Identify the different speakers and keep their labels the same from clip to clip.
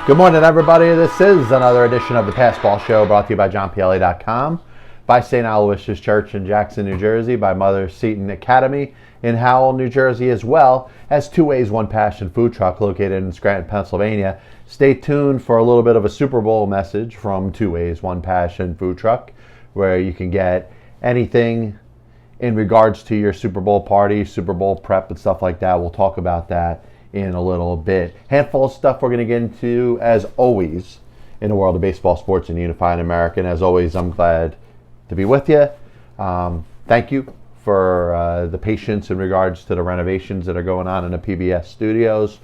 Speaker 1: Good morning, everybody. This is another edition of the Passball Show brought to you by JohnPLA.com, by St. Aloysius Church in Jackson, New Jersey, by Mother Seton Academy in Howell, New Jersey, as well as Two Ways, One Passion food truck located in Scranton, Pennsylvania. Stay tuned for a little bit of a Super Bowl message from Two Ways, One Passion food truck, where you can get anything in regards to your Super Bowl party, Super Bowl prep, and stuff like that. We'll talk about that in a little bit. Handful of stuff we're going to get into, as always, in the world of baseball, sports, and unifying America. And as always, I'm glad to be with you. Thank you for the patience in regards to the renovations that are going on in the PBS studios.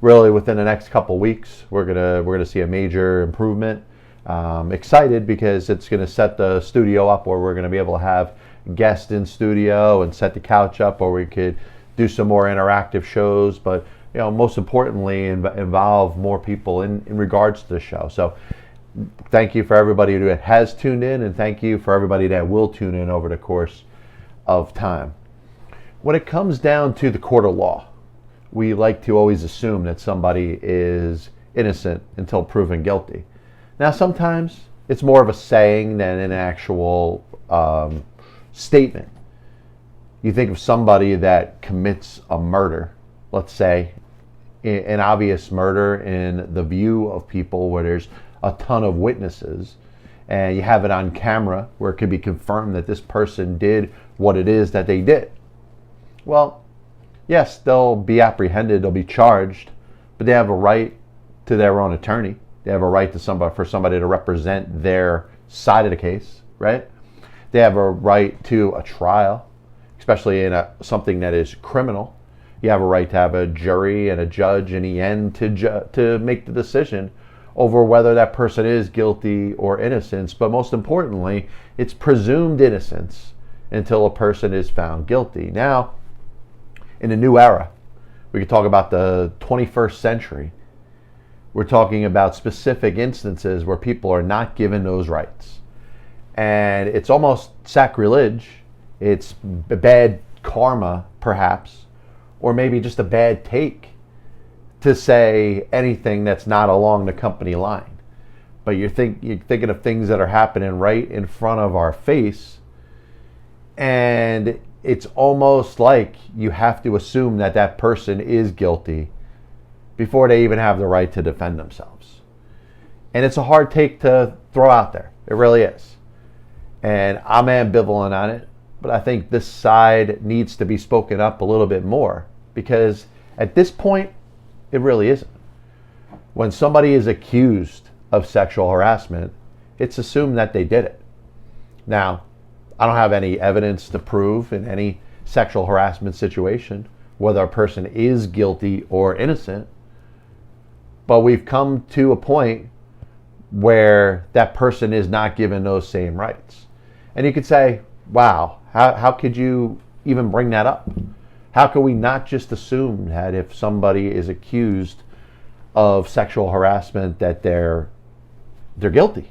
Speaker 1: Really, within the next couple weeks, we're gonna see a major improvement. Excited because it's going to set the studio up where we're going to be able to have guests in studio and set the couch up where we could do some more interactive shows, but most importantly, involve more people in regards to the show. So thank you for everybody that has tuned in, and thank you for everybody that will tune in over the course of time. When it comes down to the court of law, we like to always assume that somebody is innocent until proven guilty. Now, sometimes it's more of a saying than an actual statement. You think of somebody that commits a murder, let's say, an obvious murder in the view of people where there's a ton of witnesses, and you have it on camera where it could be confirmed that this person did what it is that they did. Well, yes, they'll be apprehended, they'll be charged, but they have a right to their own attorney. They have a right to somebody to represent their side of the case, right? They have a right to a trial, especially in something that is criminal. You have a right to have a jury and a judge in the end to make the decision over whether that person is guilty or innocent. But most importantly, it's presumed innocence until a person is found guilty. Now, in a new era, we could talk about the 21st century. We're talking about specific instances where people are not given those rights. And it's almost sacrilege. It's bad karma, perhaps, or maybe just a bad take to say anything that's not along the company line. But you're thinking of things that are happening right in front of our face, and it's almost like you have to assume that that person is guilty before they even have the right to defend themselves. And it's a hard take to throw out there. It really is. And I'm ambivalent on it, but I think this side needs to be spoken up a little bit more, because at this point, it really isn't. When somebody is accused of sexual harassment, it's assumed that they did it. Now, I don't have any evidence to prove in any sexual harassment situation whether a person is guilty or innocent, but we've come to a point where that person is not given those same rights. And you could say, wow, how could you even bring that up? How could we not just assume that if somebody is accused of sexual harassment that they're guilty?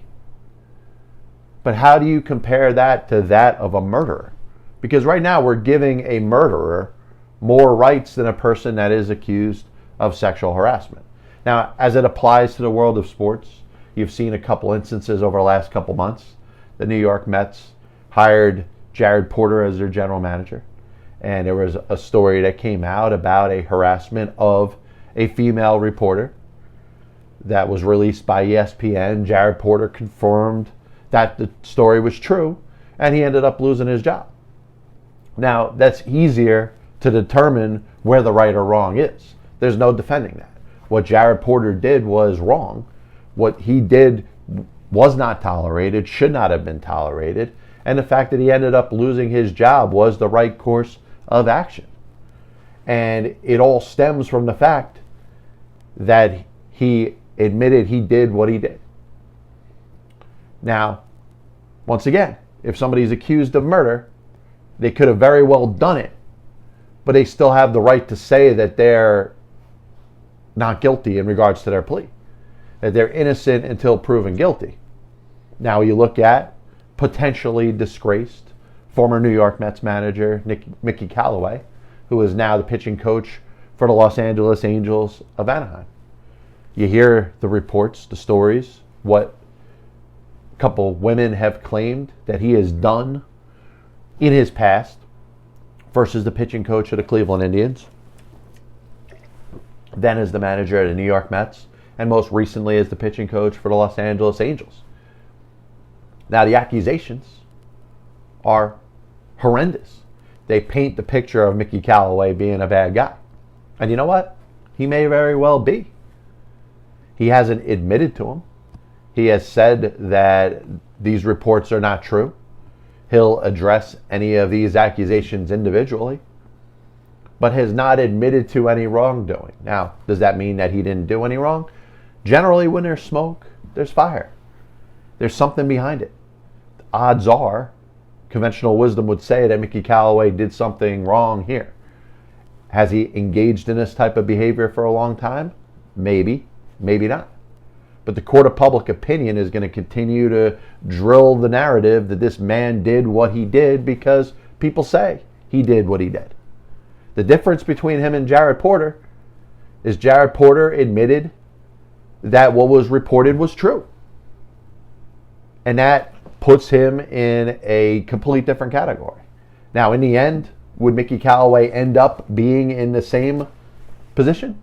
Speaker 1: But how do you compare that to that of a murderer? Because right now we're giving a murderer more rights than a person that is accused of sexual harassment. Now, as it applies to the world of sports, you've seen a couple instances over the last couple months. The New York Mets hired Jared Porter as their general manager. And there was a story that came out about a harassment of a female reporter that was released by ESPN. Jared Porter confirmed that the story was true, and he ended up losing his job. Now, that's easier to determine where the right or wrong is. There's no defending that. What Jared Porter did was wrong. What he did was not tolerated, should not have been tolerated, and the fact that he ended up losing his job was the right course of action. And it all stems from the fact that he admitted he did what he did. Now, once again, if somebody's accused of murder, they could have very well done it, but they still have the right to say that they're not guilty in regards to their plea, that they're innocent until proven guilty. Now you look at potentially disgraced former New York Mets manager Mickey Callaway, who is now the pitching coach for the Los Angeles Angels of Anaheim. You hear the reports, the stories, what a couple women have claimed that he has done in his past versus the pitching coach of the Cleveland Indians, then as the manager of the New York Mets, and most recently as the pitching coach for the Los Angeles Angels. Now, the accusations are horrendous. They paint the picture of Mickey Callaway being a bad guy. And you know what? He may very well be. He hasn't admitted to them. He has said that these reports are not true. He'll address any of these accusations individually, but has not admitted to any wrongdoing. Now, does that mean that he didn't do any wrong? Generally, when there's smoke, there's fire. There's something behind it. The odds are, conventional wisdom would say that Mickey Callaway did something wrong here. Has he engaged in this type of behavior for a long time? Maybe, maybe not. But the court of public opinion is going to continue to drill the narrative that this man did what he did because people say he did what he did. The difference between him and Jared Porter is Jared Porter admitted that what was reported was true. And that puts him in a complete different category. Now, in the end, would Mickey Callaway end up being in the same position?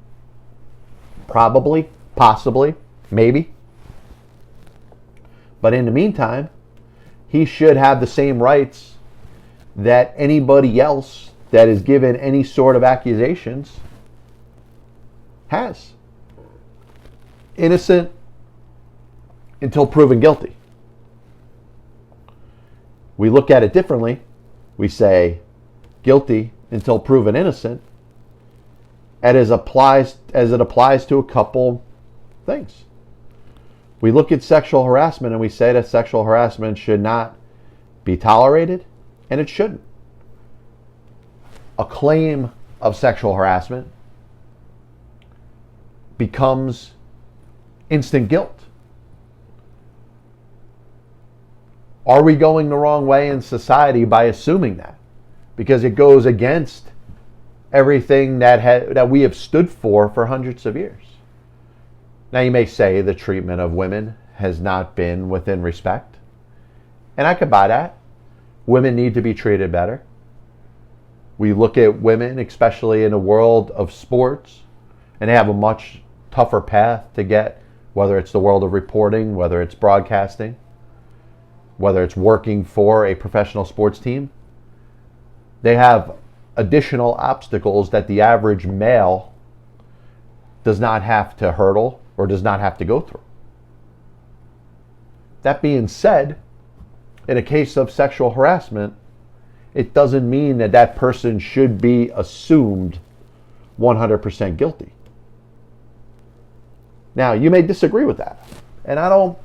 Speaker 1: Probably, possibly, maybe. But in the meantime, he should have the same rights that anybody else that is given any sort of accusations has. Innocent until proven guilty. We look at it differently. We say guilty until proven innocent, and as it applies to a couple things. We look at sexual harassment and we say that sexual harassment should not be tolerated, and it shouldn't. A claim of sexual harassment becomes instant guilt. Are we going the wrong way in society by assuming that? Because it goes against everything that we have stood for hundreds of years. Now, you may say the treatment of women has not been within respect. And I could buy that. Women need to be treated better. We look at women, especially in the world of sports, and they have a much tougher path to get, whether it's the world of reporting, whether it's broadcasting, whether it's working for a professional sports team. They have additional obstacles that the average male does not have to hurdle or does not have to go through. That being said, in a case of sexual harassment, it doesn't mean that that person should be assumed 100% guilty. Now, you may disagree with that, and I'm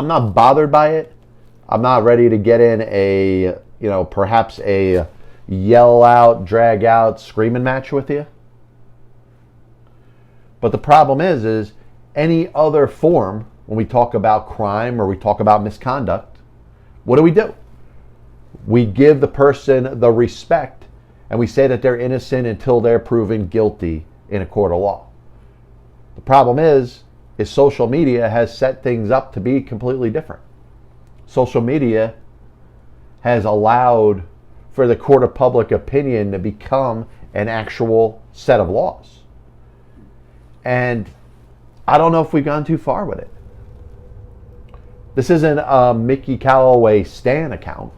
Speaker 1: not bothered by it. I'm not ready to get in perhaps a yell out, drag out, screaming match with you. But the problem is any other form, when we talk about crime or we talk about misconduct, what do? We give the person the respect and we say that they're innocent until they're proven guilty in a court of law. The problem is social media has set things up to be completely different. Social media has allowed for the court of public opinion to become an actual set of laws. And I don't know if we've gone too far with it. This isn't a Mickey Callaway Stan account.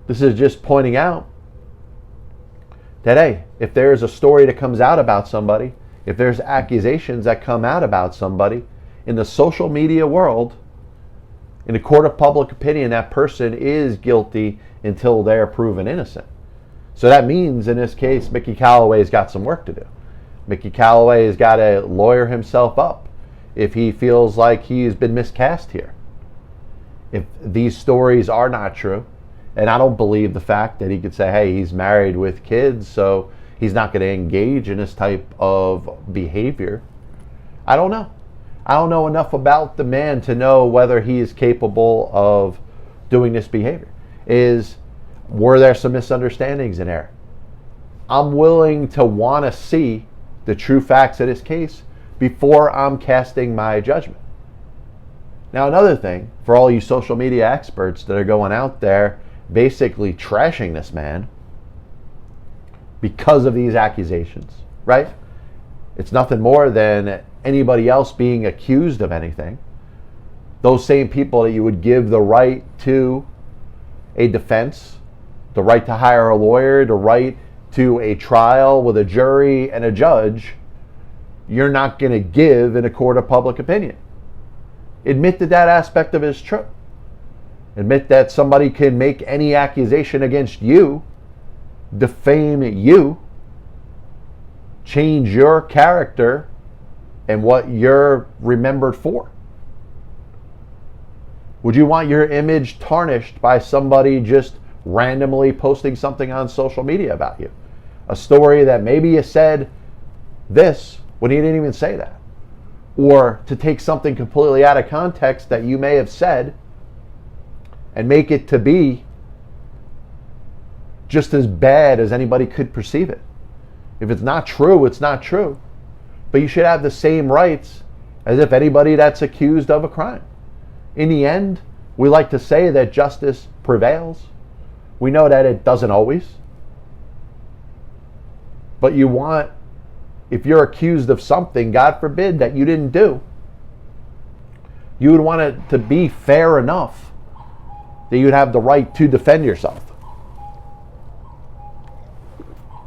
Speaker 1: This is just pointing out that, hey, if there's a story that comes out about somebody, if there's accusations that come out about somebody in the social media world, in the court of public opinion, that person is guilty until they're proven innocent. So that means, in this case, Mickey Callaway's got some work to do. Mickey Callaway has got to lawyer himself up if he feels like he's been miscast here. If these stories are not true, and I don't believe the fact that he could say, hey, he's married with kids, so he's not going to engage in this type of behavior. I don't know. I don't know enough about the man to know whether he is capable of doing this behavior. Were there some misunderstandings in there? I'm willing to want to see the true facts of this case before I'm casting my judgment. Now, another thing, for all you social media experts that are going out there basically trashing this man because of these accusations, right? It's nothing more than anybody else being accused of anything. Those same people that you would give the right to a defense, the right to hire a lawyer, the right to a trial with a jury and a judge, you're not going to give in a court of public opinion. Admit that that aspect of it is true. Admit that somebody can make any accusation against you, defame you, change your character and what you're remembered for. Would you want your image tarnished by somebody just randomly posting something on social media about you? A story that maybe you said this when you didn't even say that. Or to take something completely out of context that you may have said and make it to be just as bad as anybody could perceive it. If it's not true, it's not true. But you should have the same rights as if anybody that's accused of a crime. In the end, we like to say that justice prevails. We know that it doesn't always. But you want, if you're accused of something, God forbid, that you didn't do, you would want it to be fair enough that you'd have the right to defend yourself.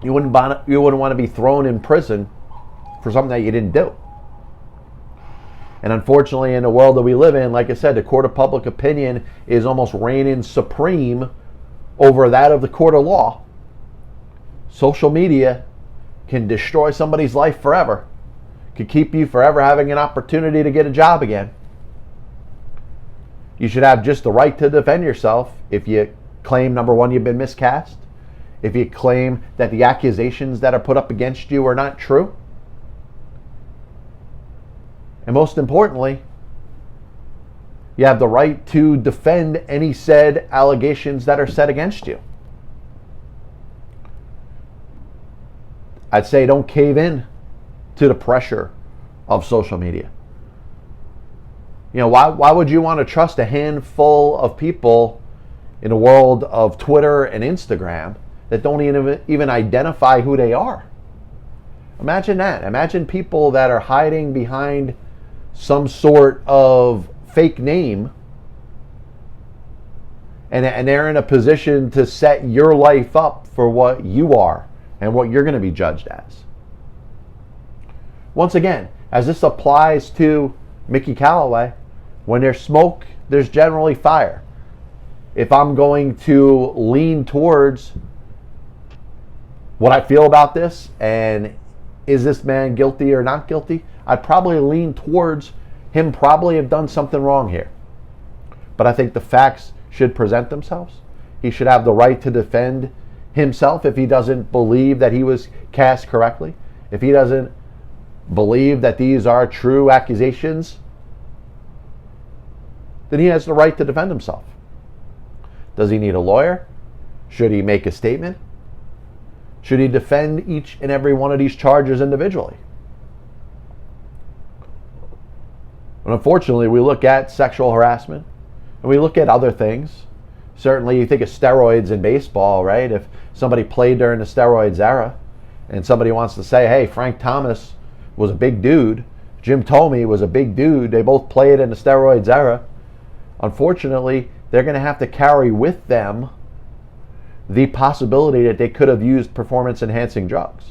Speaker 1: You wouldn't want to be thrown in prison for something that you didn't do. And unfortunately, in the world that we live in, like I said, the court of public opinion is almost reigning supreme over that of the court of law. Social media can destroy somebody's life forever, could keep you forever having an opportunity to get a job again. You should have just the right to defend yourself if you claim, number one, you've been miscast, if you claim that the accusations that are put up against you are not true, and most importantly, you have the right to defend any said allegations that are said against you. I'd say don't cave in to the pressure of social media. You know, why would you want to trust a handful of people in a world of Twitter and Instagram that don't even identify who they are? Imagine that. Imagine people that are hiding behind some sort of fake name and they're in a position to set your life up for what you are and what you're going to be judged as. Once again, as this applies to Mickey Callaway, when there's smoke, there's generally fire. If I'm going to lean towards what I feel about this and is this man guilty or not guilty, I'd probably lean towards him probably have done something wrong here. But I think the facts should present themselves. He should have the right to defend himself if he doesn't believe that he was cast correctly. If he doesn't believe that these are true accusations, then he has the right to defend himself. Does he need a lawyer? Should he make a statement? Should he defend each and every one of these charges individually? And unfortunately, we look at sexual harassment and we look at other things. Certainly, you think of steroids in baseball, right? If somebody played during the steroids era and somebody wants to say, hey, Frank Thomas was a big dude, Jim Thome was a big dude, they both played in the steroids era, unfortunately, they're going to have to carry with them the possibility that they could have used performance-enhancing drugs.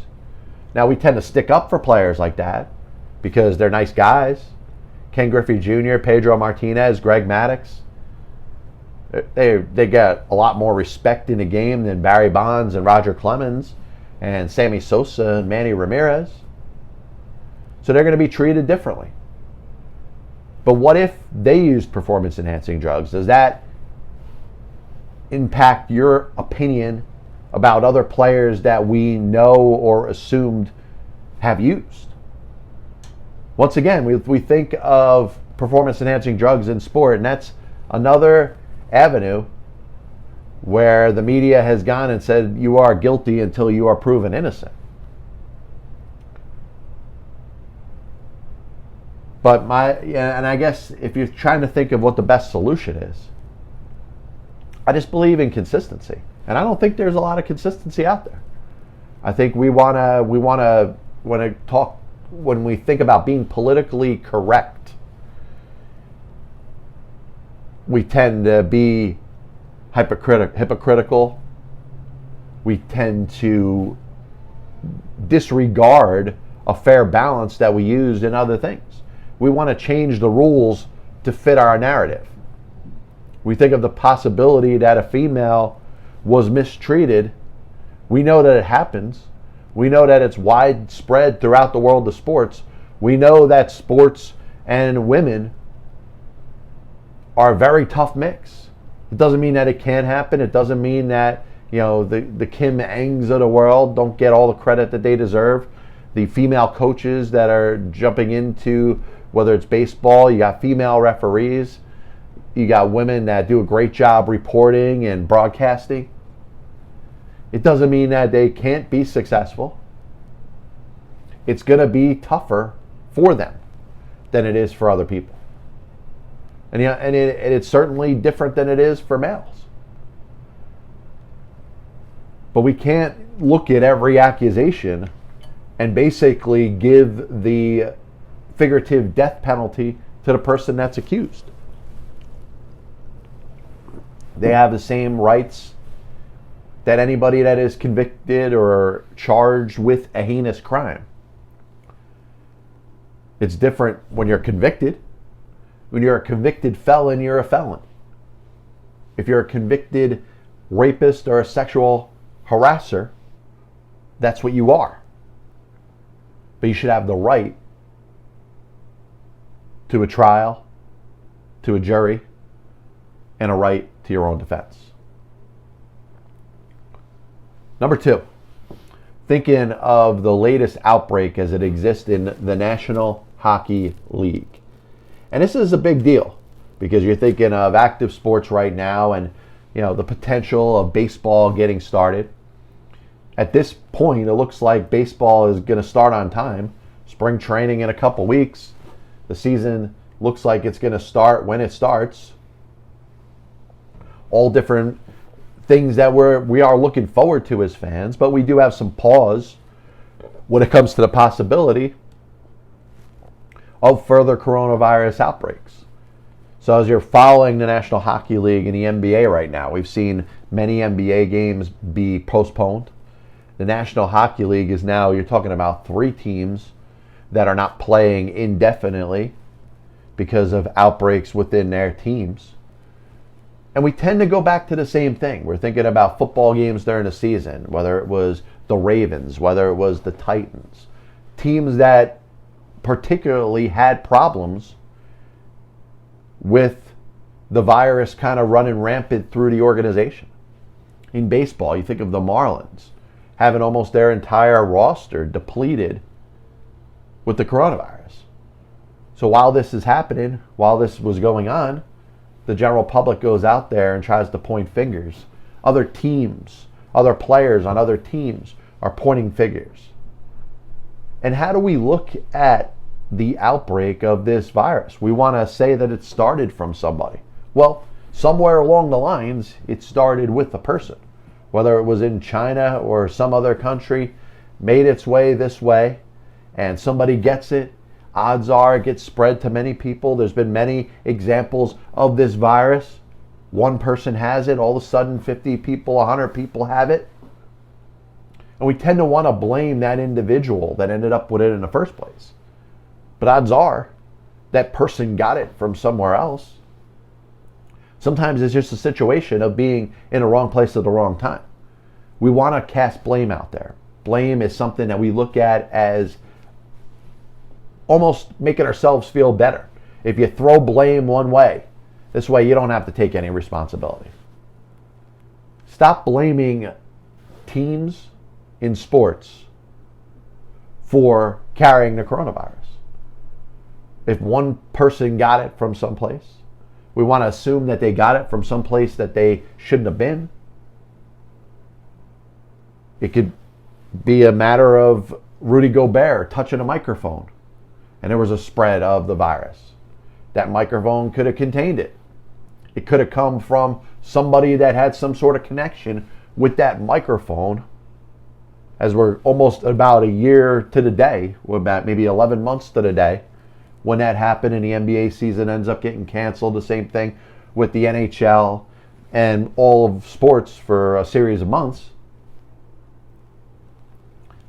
Speaker 1: Now, we tend to stick up for players like that because they're nice guys. Ken Griffey Jr., Pedro Martinez, Greg Maddux. They get a lot more respect in the game than Barry Bonds and Roger Clemens and Sammy Sosa and Manny Ramirez. So they're going to be treated differently. But what if they use performance-enhancing drugs? Does that impact your opinion about other players that we know or assumed have used? Once again, we think of performance-enhancing drugs in sport, and that's another avenue where the media has gone and said you are guilty until you are proven innocent. But and I guess if you're trying to think of what the best solution is, I just believe in consistency. And I don't think there's a lot of consistency out there. I think when we think about being politically correct, we tend to be hypocritical. We tend to disregard a fair balance that we use in other things. We want to change the rules to fit our narrative. We think of the possibility that a female was mistreated. We know that it happens. We know that it's widespread throughout the world of sports. We know that sports and women are a very tough mix. It doesn't mean that it can't happen. It doesn't mean that, the Kim Engs of the world don't get all the credit that they deserve. The female coaches that are jumping into, whether it's baseball, you got female referees, you got women that do a great job reporting and broadcasting. It doesn't mean that they can't be successful. It's going to be tougher for them than it is for other people. And it's certainly different than it is for males. But we can't look at every accusation and basically give the figurative death penalty to the person that's accused. They have the same rights that anybody that is convicted or charged with a heinous crime. It's different when you're convicted. When you're a convicted felon, you're a felon. If you're a convicted rapist or a sexual harasser, that's what you are. But you should have the right to a trial, to a jury, and a right to your own defense. Number 2, thinking of the latest outbreak as it exists in the National Hockey League. And this is a big deal because you're thinking of active sports right now and the potential of baseball getting started. At this point, it looks like baseball is going to start on time. Spring training in a couple weeks. The season looks like it's going to start when it starts. All different things that we are looking forward to as fans, but we do have some pause when it comes to the possibility of further coronavirus outbreaks. So as you're following the National Hockey League and the NBA right now, we've seen many NBA games be postponed. The National Hockey League is now, you're talking about 3 teams that are not playing indefinitely because of outbreaks within their teams. And we tend to go back to the same thing. We're thinking about football games during the season, whether it was the Ravens, whether it was the Titans. Teams that particularly had problems with the virus kind of running rampant through the organization. In baseball, you think of the Marlins having almost their entire roster depleted with the coronavirus. So while this is happening, while this was going on, the general public goes out there and tries to point fingers. Other teams, other players on other teams are pointing fingers. And how do we look at the outbreak of this virus? We want to say that it started from somebody. Well, somewhere along the lines, it started with a person. Whether it was in China or some other country, made its way this way, and somebody gets it, odds are it gets spread to many people. There's been many examples of this virus. One person has it, all of a sudden 50 people, 100 people have it. And we tend to want to blame that individual that ended up with it in the first place. But odds are that person got it from somewhere else. Sometimes it's just a situation of being in the wrong place at the wrong time. We want to cast blame out there. Blame is something that we look at as almost making ourselves feel better. If you throw blame one way, this way you don't have to take any responsibility. Stop blaming teams in sports for carrying the coronavirus. If one person got it from someplace, we want to assume that they got it from someplace that they shouldn't have been. It could be a matter of Rudy Gobert touching a microphone and there was a spread of the virus. That microphone could have contained it. It could have come from somebody that had some sort of connection with that microphone. As we're almost about a year to the day, we're about maybe 11 months to the day, when that happened and the NBA season ends up getting canceled. The same thing with the NHL and all of sports for a series of months.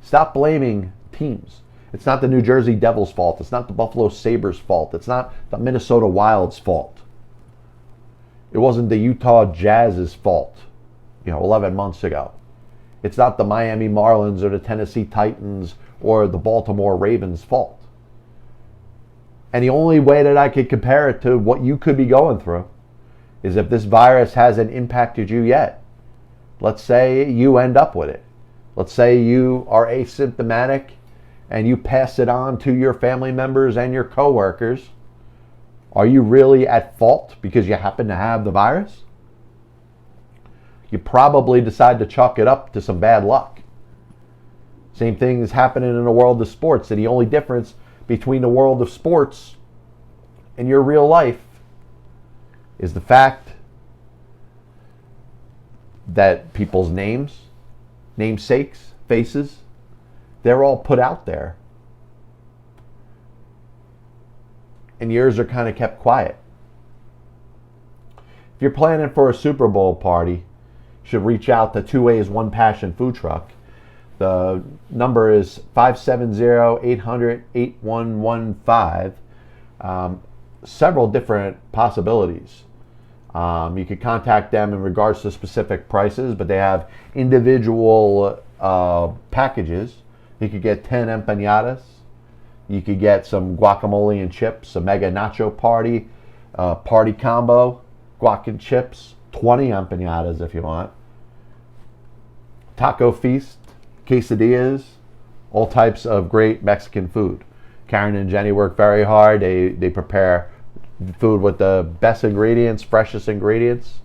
Speaker 1: Stop blaming teams. It's not the New Jersey Devils' fault. It's not the Buffalo Sabres' fault. It's not the Minnesota Wild's fault. It wasn't the Utah Jazz's fault, 11 months ago. It's not the Miami Marlins or the Tennessee Titans or the Baltimore Ravens' fault. And the only way that I could compare it to what you could be going through is if this virus hasn't impacted you yet. Let's say you end up with it. Let's say you are asymptomatic and you pass it on to your family members and your coworkers. Are you really at fault because you happen to have the virus? You probably decide to chalk it up to some bad luck. Same thing is happening in the world of sports. And the only difference between the world of sports and your real life is the fact that people's names, namesakes, faces, they're all put out there. And yours are kind of kept quiet. If you're planning for a Super Bowl party, you should reach out to 2 Ways, 1 Passion Food Truck. The number is 570-800-8115. Several different possibilities. You could contact them in regards to specific prices, but they have individual packages. You could get 10 empanadas. You could get some guacamole and chips, a mega nacho party combo, guac and chips, 20 empanadas if you want. Taco feast, quesadillas, all types of great Mexican food. Karen and Jenny work very hard. They prepare food with the best ingredients, freshest ingredients.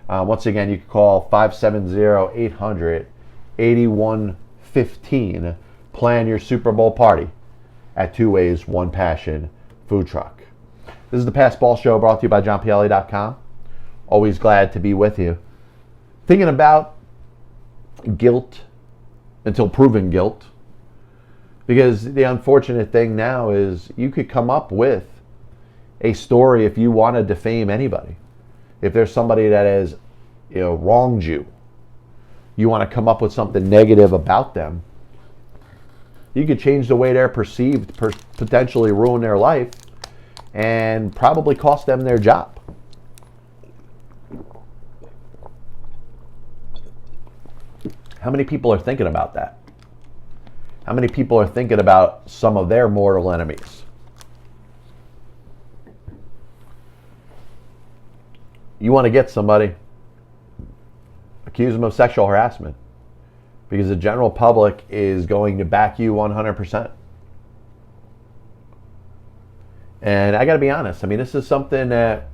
Speaker 1: Once again, you can call 570-800-8115. Plan your Super Bowl party at 2 Ways, 1 Passion Food Truck. This is the Pass Ball Show, brought to you by JohnPielli.com. Always glad to be with you. Thinking about guilt until proven guilt. Because the unfortunate thing now is you could come up with a story if you want to defame anybody. If there's somebody that has wronged you, you want to come up with something negative about them, you could change the way they're perceived, potentially ruin their life, and probably cost them their job. How many people are thinking about that? How many people are thinking about some of their mortal enemies? You want to get somebody, accuse them of sexual harassment, because the general public is going to back you 100%. And I got to be honest, this is something that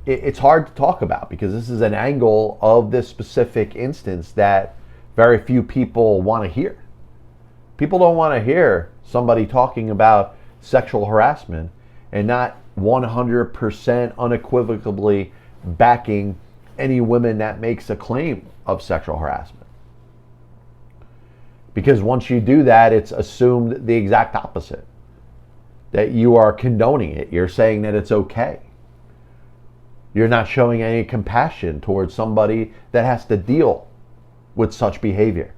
Speaker 1: it's hard to talk about, because this is an angle of this specific instance that very few people want to hear. People don't want to hear somebody talking about sexual harassment and not 100% unequivocally backing any woman that makes a claim of sexual harassment. Because once you do that, it's assumed the exact opposite. That you are condoning it. You're saying that it's okay. You're not showing any compassion towards somebody that has to deal with such behavior.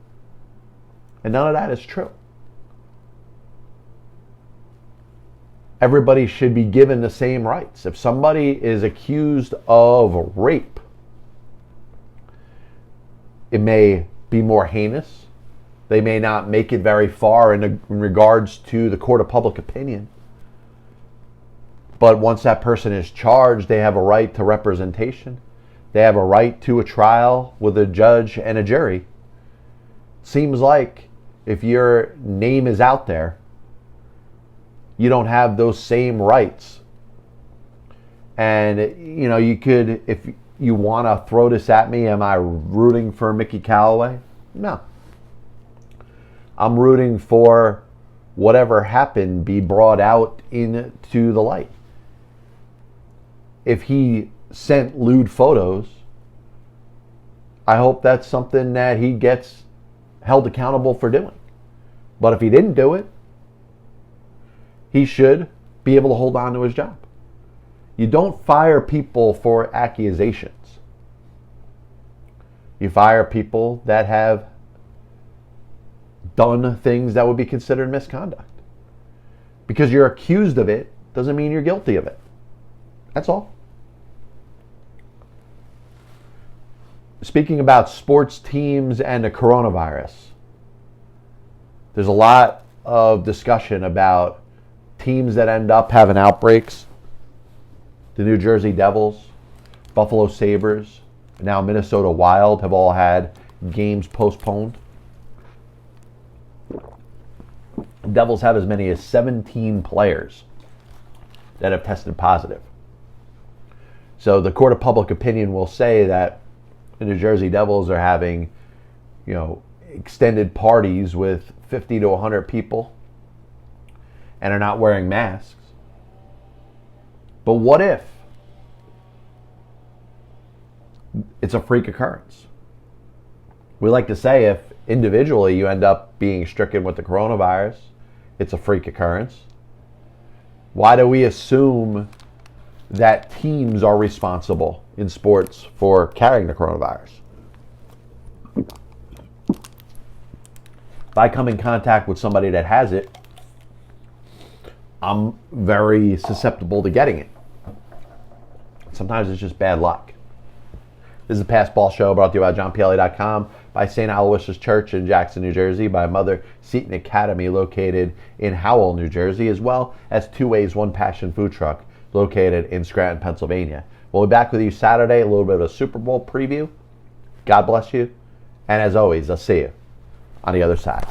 Speaker 1: And none of that is true. Everybody should be given the same rights. If somebody is accused of rape, it may be more heinous. They may not make it very far in regards to the court of public opinion. But once that person is charged, they have a right to representation. They have a right to a trial with a judge and a jury. Seems like if your name is out there, you don't have those same rights. And, you could, if you want to throw this at me, am I rooting for Mickey Callaway? No. I'm rooting for whatever happened be brought out into the light. If he sent lewd photos, I hope that's something that he gets held accountable for doing. But if he didn't do it, he should be able to hold on to his job. You don't fire people for accusations. You fire people that have done things that would be considered misconduct. Because you're accused of it doesn't mean you're guilty of it. That's all. Speaking about sports teams and the coronavirus, there's a lot of discussion about teams that end up having outbreaks. The New Jersey Devils, Buffalo Sabres, now Minnesota Wild have all had games postponed. The Devils have as many as 17 players that have tested positive. So the court of public opinion will say that the New Jersey Devils are having, extended parties with 50 to 100 people and are not wearing masks. But what if it's a freak occurrence? We like to say if individually you end up being stricken with the coronavirus, it's a freak occurrence. Why do we assume that teams are responsible in sports for carrying the coronavirus? If I come in contact with somebody that has it, I'm very susceptible to getting it. Sometimes it's just bad luck. This is a Pass Ball Show brought to you by JohnPLA.com, by St. Aloysius Church in Jackson, New Jersey, by Mother Seton Academy located in Howell, New Jersey, as well as Two Ways, One Passion food truck located in Scranton, Pennsylvania. We'll be back with you Saturday, a little bit of a Super Bowl preview. God bless you. And as always, I'll see you on the other side.